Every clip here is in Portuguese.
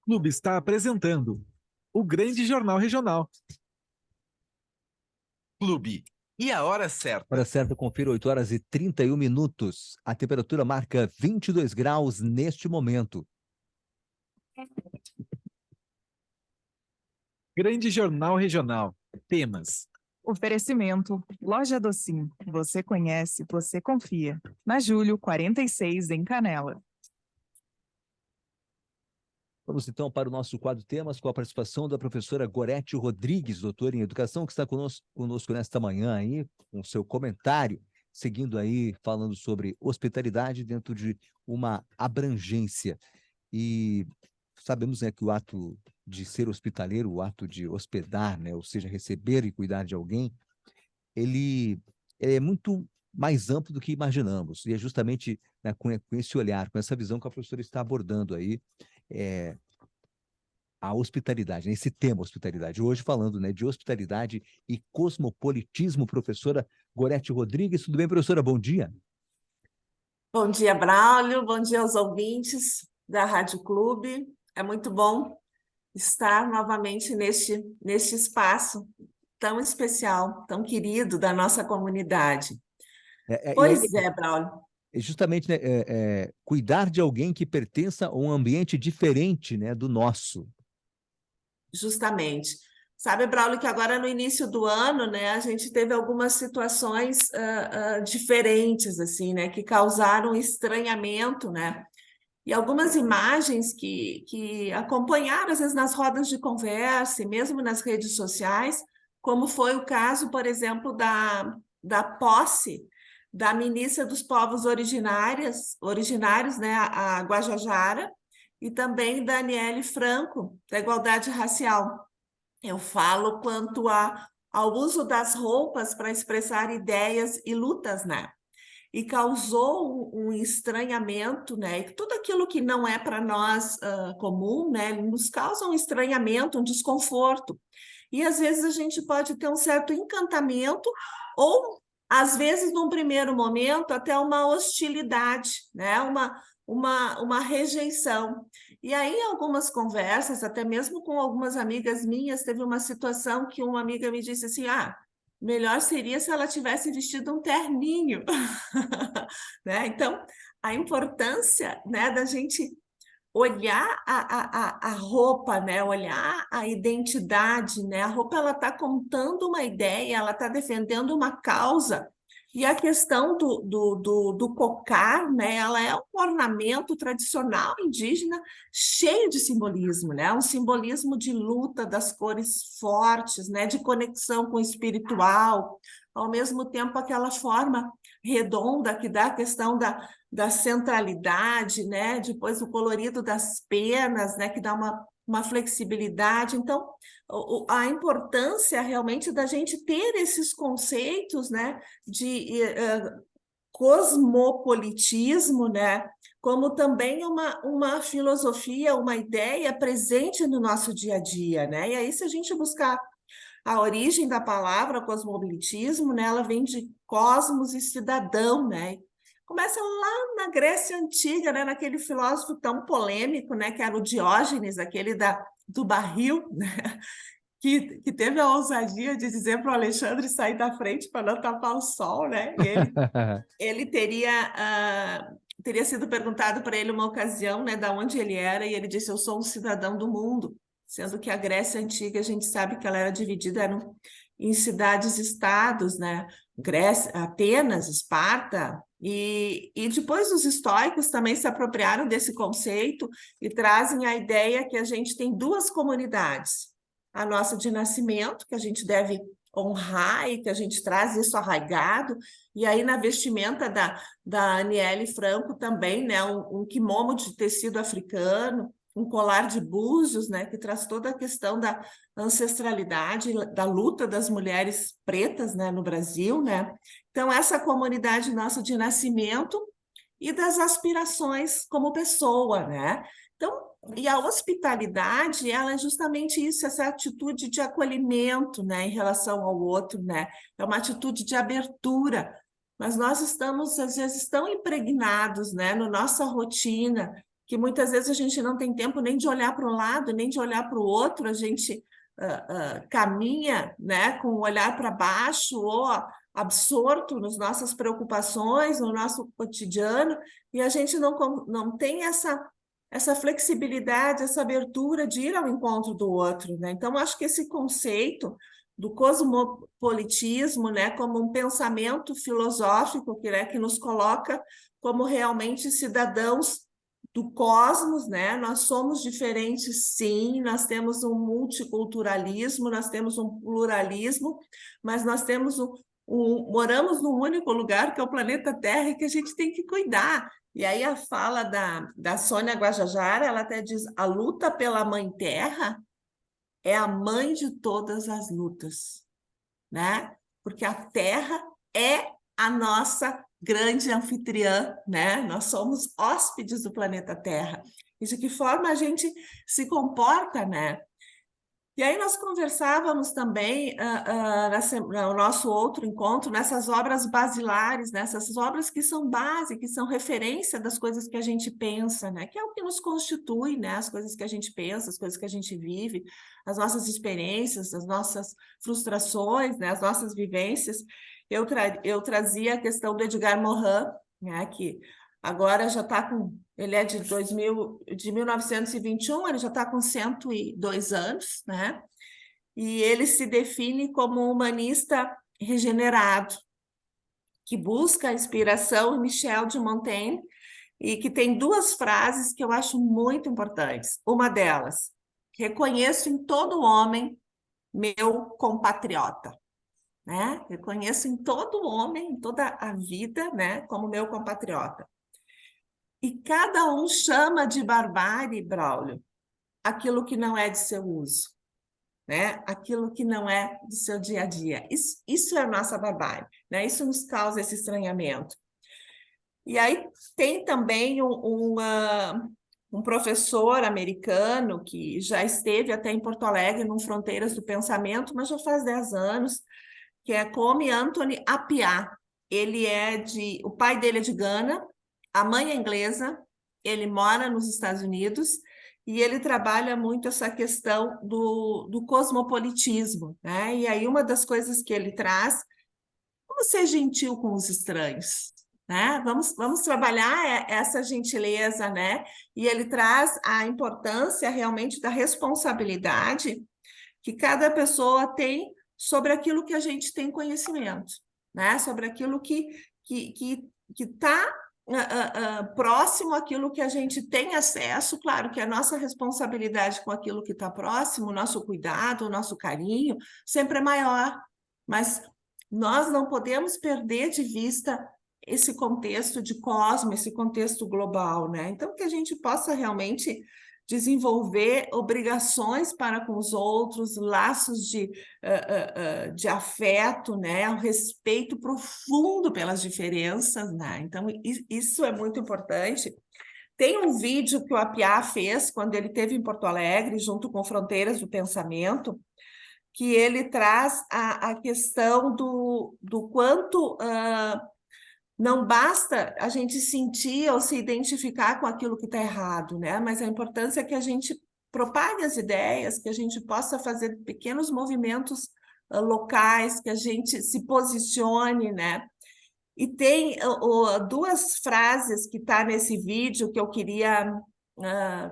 Clube está apresentando o Grande Jornal Regional. Clube. E a hora certa? Hora certa, confira 8 horas e 31 minutos. A temperatura marca 22 graus neste momento. Grande Jornal Regional. Temas. Oferecimento, Loja Docim. Você conhece, você confia. Na Júlio 46, em Canela. Vamos então para o nosso quadro Temas, com a participação da professora Gorete Rodrigues, doutora em Educação, que está conosco nesta manhã aí, com seu comentário, seguindo aí, falando sobre hospitalidade dentro de uma abrangência. E sabemos, né, que o ato de ser hospitaleiro, o ato de hospedar, né, ou seja, receber e cuidar de alguém, ele é muito mais amplo do que imaginamos. E é justamente, né, com esse olhar, com essa visão que a professora está abordando aí, a hospitalidade, né, esse tema hospitalidade. Hoje falando, né, de hospitalidade e cosmopolitismo, professora Gorete Rodrigues. Tudo bem, professora? Bom dia. Bom dia, Braulio. Bom dia aos ouvintes da Rádio Clube. É muito bom estar novamente neste espaço tão especial, tão querido da nossa comunidade. Pois é, Braulio. Justamente, né, cuidar de alguém que pertença a um ambiente diferente, né, do nosso. Justamente. Sabe, Braulio, que agora no início do ano, né, a gente teve algumas situações diferentes, assim, né, que causaram estranhamento, né, e algumas imagens que acompanharam, às vezes, nas rodas de conversa e mesmo nas redes sociais, como foi o caso, por exemplo, da posse da ministra dos Povos Originários, né, a Guajajara, e também da Aniele Franco, da Igualdade Racial. Eu falo quanto ao uso das roupas para expressar ideias e lutas, né? E causou um estranhamento, né? E tudo aquilo que não é para nós comum, né? Nos causa um estranhamento, um desconforto. E às vezes a gente pode ter um certo encantamento ou, às vezes, num primeiro momento, até uma hostilidade, né? Uma rejeição. E aí, em algumas conversas, até mesmo com algumas amigas minhas, teve uma situação que uma amiga me disse assim, melhor seria se ela tivesse vestido um terninho. Né? Então, a importância, né, da gente olhar a roupa, né? Olhar a identidade, né? A roupa ela está contando uma ideia, ela está defendendo uma causa. E a questão do cocar, né? Ela é um ornamento tradicional indígena cheio de simbolismo, né? Um simbolismo de luta, das cores fortes, né? De conexão com o espiritual, ao mesmo tempo aquela forma redonda que dá a questão da centralidade, né? Depois o colorido das penas, né? Que dá uma flexibilidade. Então, a importância realmente da gente ter esses conceitos, né? De cosmopolitismo, né? Como também uma filosofia, uma ideia presente no nosso dia a dia, né? E aí, se a gente buscar a origem da palavra cosmopolitismo, né, ela vem de cosmos e cidadão, né? Começa lá na Grécia Antiga, né, naquele filósofo tão polêmico, né, que era o Diógenes, aquele do barril, né, que teve a ousadia de dizer para o Alexandre sair da frente para não tapar o sol, né? E ele teria sido perguntado para ele uma ocasião, né, da onde ele era, e ele disse: eu sou um cidadão do mundo. Sendo que a Grécia Antiga, a gente sabe que ela era dividida em cidades-estados, né? Grécia, Atenas, Esparta, e depois os estoicos também se apropriaram desse conceito e trazem a ideia que a gente tem duas comunidades. A nossa de nascimento, que a gente deve honrar e que a gente traz isso arraigado, e aí na vestimenta da Aniele Franco também, né? Um kimono de tecido africano, um colar de búzios, né, que traz toda a questão da ancestralidade, da luta das mulheres pretas, né, no Brasil, né? Então, essa comunidade nossa de nascimento e das aspirações como pessoa, né? Então, e a hospitalidade, ela é justamente isso, essa atitude de acolhimento, né, em relação ao outro, né? É uma atitude de abertura. Mas nós estamos, às vezes, tão impregnados, né, na nossa rotina, que muitas vezes a gente não tem tempo nem de olhar para um lado, nem de olhar para o outro, a gente caminha, né, com o olhar para baixo ou absorto nas nossas preocupações, no nosso cotidiano, e a gente não tem essa flexibilidade, essa abertura de ir ao encontro do outro, né? Então, acho que esse conceito do cosmopolitismo, né, como um pensamento filosófico que nos coloca como realmente cidadãos do cosmos, né? Nós somos diferentes, sim, nós temos um multiculturalismo, nós temos um pluralismo, mas nós temos moramos num único lugar, que é o planeta Terra, e que a gente tem que cuidar. E aí a fala da Sônia Guajajara, ela até diz, a luta pela Mãe Terra é a mãe de todas as lutas, né? Porque a Terra é a nossa grande anfitriã, né? Nós somos hóspedes do planeta Terra. E de que forma a gente se comporta, né? E aí nós conversávamos também no nosso outro encontro, nessas obras basilares, nessas obras que são base, que são referência das coisas que a gente pensa, né? Que é o que nos constitui, né? As coisas que a gente pensa, as coisas que a gente vive, as nossas experiências, as nossas frustrações, né? As nossas vivências. Eu trazia a questão do Edgar Morin, né? Que agora já está com... Ele é de 1921, ele já está com 102 anos, né? E ele se define como um humanista regenerado, que busca a inspiração em Michel de Montaigne, e que tem duas frases que eu acho muito importantes. Uma delas, reconheço em todo homem meu compatriota, né? Reconheço em todo homem, em toda a vida, né, como meu compatriota. E cada um chama de barbárie, Braulio, aquilo que não é de seu uso, né? Aquilo que não é do seu dia a dia. Isso é a nossa barbárie, né? Isso nos causa esse estranhamento. E aí tem também um professor americano que já esteve até em Porto Alegre, no Fronteiras do Pensamento, mas já faz 10 anos, que é Kwame Anthony Appiah. O pai dele é de Gana, a mãe é inglesa, ele mora nos Estados Unidos e ele trabalha muito essa questão do cosmopolitismo, né? E aí uma das coisas que ele traz, vamos ser gentil com os estranhos, né? Vamos trabalhar essa gentileza, né? E ele traz a importância realmente da responsabilidade que cada pessoa tem sobre aquilo que a gente tem conhecimento, né? Sobre aquilo que está próximo àquilo que a gente tem acesso. Claro que a nossa responsabilidade com aquilo que está próximo, o nosso cuidado, o nosso carinho, sempre é maior, mas nós não podemos perder de vista esse contexto de cosmos, esse contexto global, né? Então, que a gente possa realmente desenvolver obrigações para com os outros, laços de afeto, né? Um respeito profundo pelas diferenças, né? Então, isso é muito importante. Tem um vídeo que o Appiah fez quando ele esteve em Porto Alegre, junto com Fronteiras do Pensamento, que ele traz a questão do quanto... não basta a gente sentir ou se identificar com aquilo que está errado, né? Mas a importância é que a gente propague as ideias, que a gente possa fazer pequenos movimentos locais, que a gente se posicione, né? E tem duas frases que está nesse vídeo que eu queria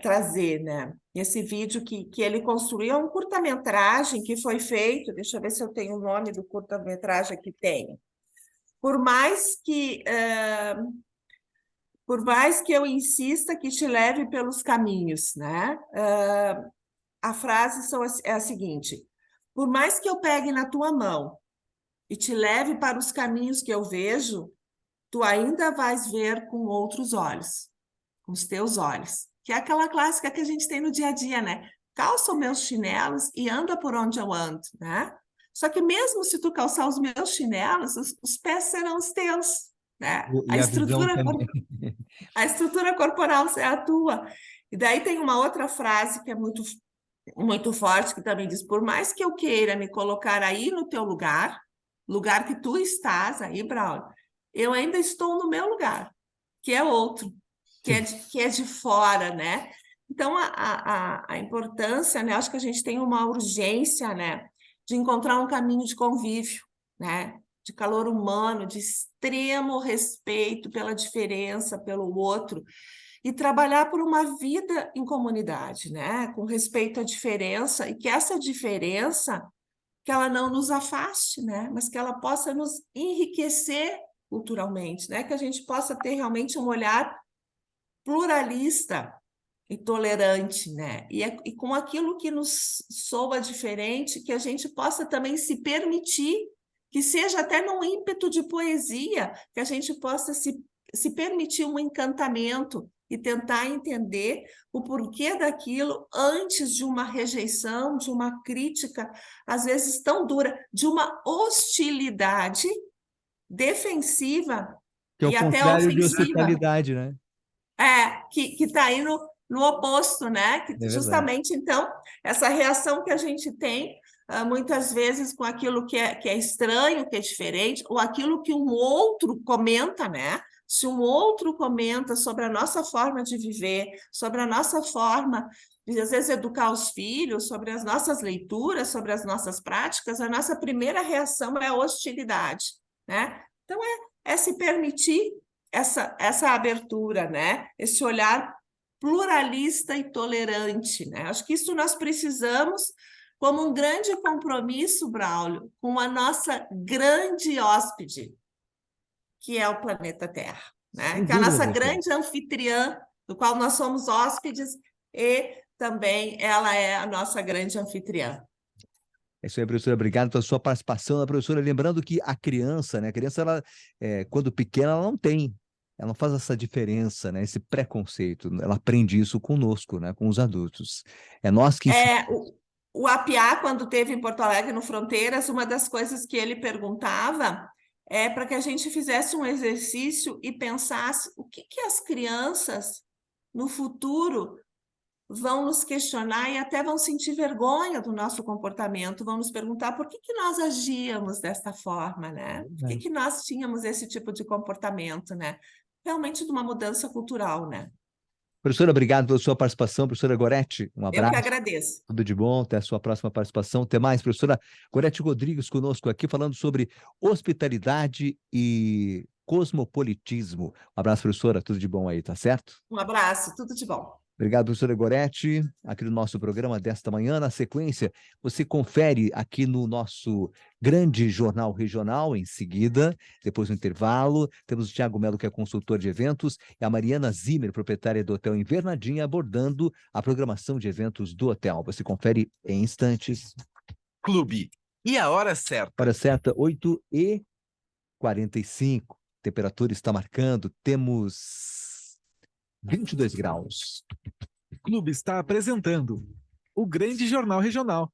trazer, né? Esse vídeo que ele construiu é um curta-metragem que foi feito, deixa eu ver se eu tenho o nome do curta-metragem que tem. Por mais que eu insista que te leve pelos caminhos, né? A frase é a seguinte: por mais que eu pegue na tua mão e te leve para os caminhos que eu vejo, tu ainda vais ver com outros olhos, com os teus olhos. Que é aquela clássica que a gente tem no dia a dia, né? Calça os meus chinelos e anda por onde eu ando, né? Só que mesmo se tu calçar os meus chinelos, os pés serão os teus, né? A estrutura corporal é a tua. E daí tem uma outra frase que é muito, muito forte, que também diz: por mais que eu queira me colocar aí no teu lugar que tu estás aí, Braulio, eu ainda estou no meu lugar, que é outro. que é de fora, né? Então, a importância, né? Acho que a gente tem uma urgência, né? De encontrar um caminho de convívio, né? De calor humano, de extremo respeito pela diferença, pelo outro, e trabalhar por uma vida em comunidade, né? Com respeito à diferença, e que essa diferença, que ela não nos afaste, né? Mas que ela possa nos enriquecer culturalmente, né? Que a gente possa ter realmente um olhar pluralista e tolerante, né? E com aquilo que nos soa diferente, que a gente possa também se permitir, que seja até num ímpeto de poesia, que a gente possa se permitir um encantamento e tentar entender o porquê daquilo antes de uma rejeição, de uma crítica, às vezes tão dura, de uma hostilidade defensiva Que é o e até contrário de ofensiva. hospitalidade, né? Que está aí no oposto, né? Que É verdade. justamente, então, essa reação que a gente tem, muitas vezes, com aquilo que é estranho, que é diferente, ou aquilo que um outro comenta, né? Se um outro comenta sobre a nossa forma de viver, sobre a nossa forma de, às vezes, educar os filhos, sobre as nossas leituras, sobre as nossas práticas, a nossa primeira reação é a hostilidade, né? Então, é se permitir essa abertura, né? Esse olhar pluralista e tolerante, né? Acho que isso nós precisamos como um grande compromisso, Braulio, com a nossa grande hóspede, que é o planeta Terra, né? Sem Que é a dúvida, nossa professora. grande anfitriã, do qual nós somos hóspedes, e também ela é a nossa grande anfitriã. É isso aí, professora. Obrigado pela sua participação, professora. Lembrando que a criança, né? A criança, ela, quando pequena, ela não tem. Ela não faz essa diferença, né? Esse preconceito. Ela aprende isso conosco, né? Com os adultos. É nós que O Apiá, quando teve em Porto Alegre, no Fronteiras, uma das coisas que ele perguntava é para que a gente fizesse um exercício e pensasse o que as crianças, no futuro, vão nos questionar e até vão sentir vergonha do nosso comportamento, vão nos perguntar por que nós agíamos desta forma, né? Por que nós tínhamos esse tipo de comportamento, né? Realmente de uma mudança cultural, né? Professora, obrigado pela sua participação. Professora Gorete, um Eu que abraço. agradeço. Tudo de bom, até a sua próxima participação. Até mais, professora Gorete Rodrigues conosco aqui, falando sobre hospitalidade e cosmopolitismo. Um abraço, professora, tudo de bom aí, tá certo? Um abraço, tudo de bom. Obrigado, professora Gorete, aqui no nosso programa desta manhã. Na sequência, você confere aqui no nosso grande jornal regional, em seguida, depois do intervalo, temos o Thiago Melo, que é consultor de eventos, e a Mariana Zimmer, proprietária do Hotel Invernadinha, abordando a programação de eventos do hotel. Você confere em instantes. Clube. E a hora certa? Hora certa, 8h45. Temperatura está marcando, temos 22 graus. O Clube está apresentando o Grande Jornal Regional.